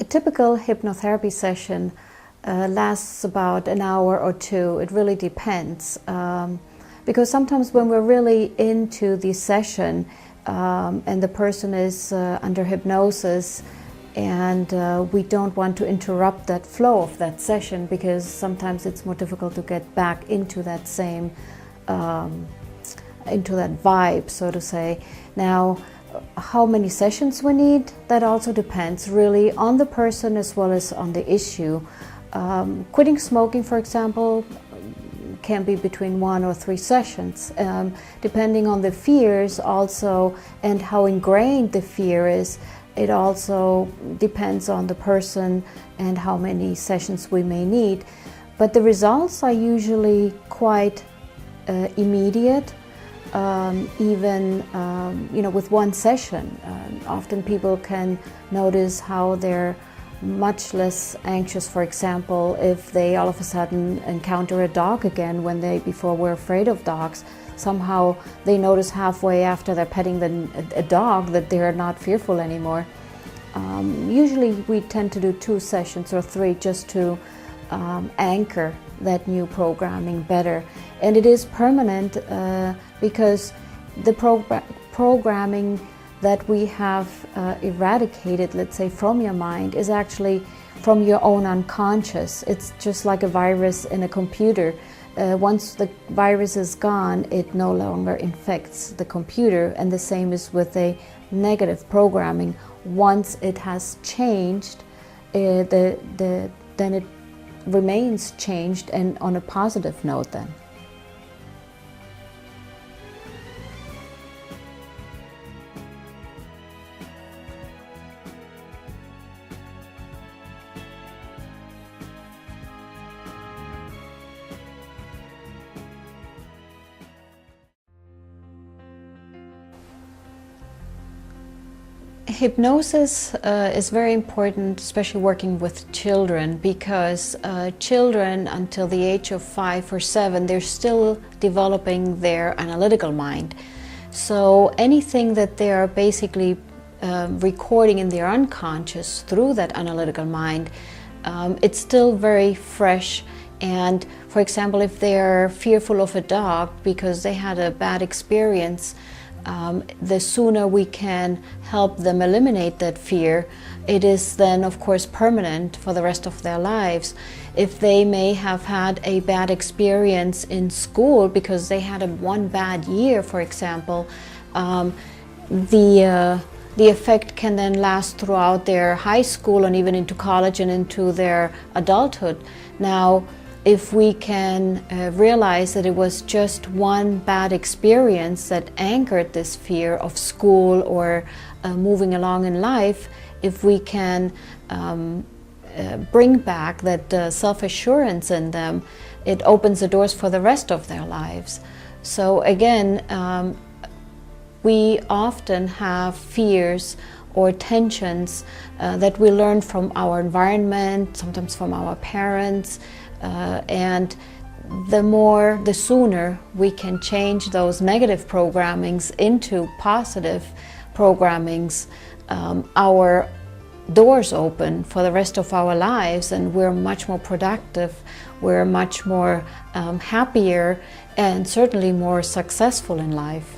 typical hypnotherapy session lasts about an hour or two. It really depends. Because sometimes when we're really into the session and the person is under hypnosis, and we don't want to interrupt that flow of that session, because sometimes it's more difficult to get back into that same, into that vibe, so to say. Now, how many sessions we need, that also depends really on the person as well as on the issue. Quitting smoking, for example, can be between 1 or 3 sessions, depending on the fears also and how ingrained the fear is. It also depends on the person and how many sessions we may need. But the results are usually quite immediate, even with one session. Often people can notice how they're much less anxious, for example, if they all of a sudden encounter a dog again when they before were afraid of dogs. Somehow they notice halfway after they're petting a dog that they're not fearful anymore. Usually we tend to do 2 sessions or 3 just to anchor that new programming better. And it is permanent because the programming that we have eradicated, let's say, from your mind is actually from your own unconscious. It's just like a virus in a computer. Once the virus is gone, it no longer infects the computer, and the same is with a negative programming. Once it has changed, then it remains changed, and on a positive note then. Hypnosis is very important, especially working with children, because children until the age of 5 or 7, they're still developing their analytical mind. So anything that they are basically recording in their unconscious through that analytical mind, it's still very fresh. And for example, if they're fearful of a dog because they had a bad experience, the sooner we can help them eliminate that fear, it is then of course permanent for the rest of their lives. If they may have had a bad experience in school because they had one bad year, for example, the effect can then last throughout their high school and even into college and into their adulthood. Now, if we can realize that it was just one bad experience that anchored this fear of school or moving along in life, if we can bring back that self-assurance in them, it opens the doors for the rest of their lives. So again, we often have fears or tensions that we learn from our environment, sometimes from our parents, and the sooner we can change those negative programmings into positive programmings, our doors open for the rest of our lives, and we're much more productive, we're much more happier, and certainly more successful in life.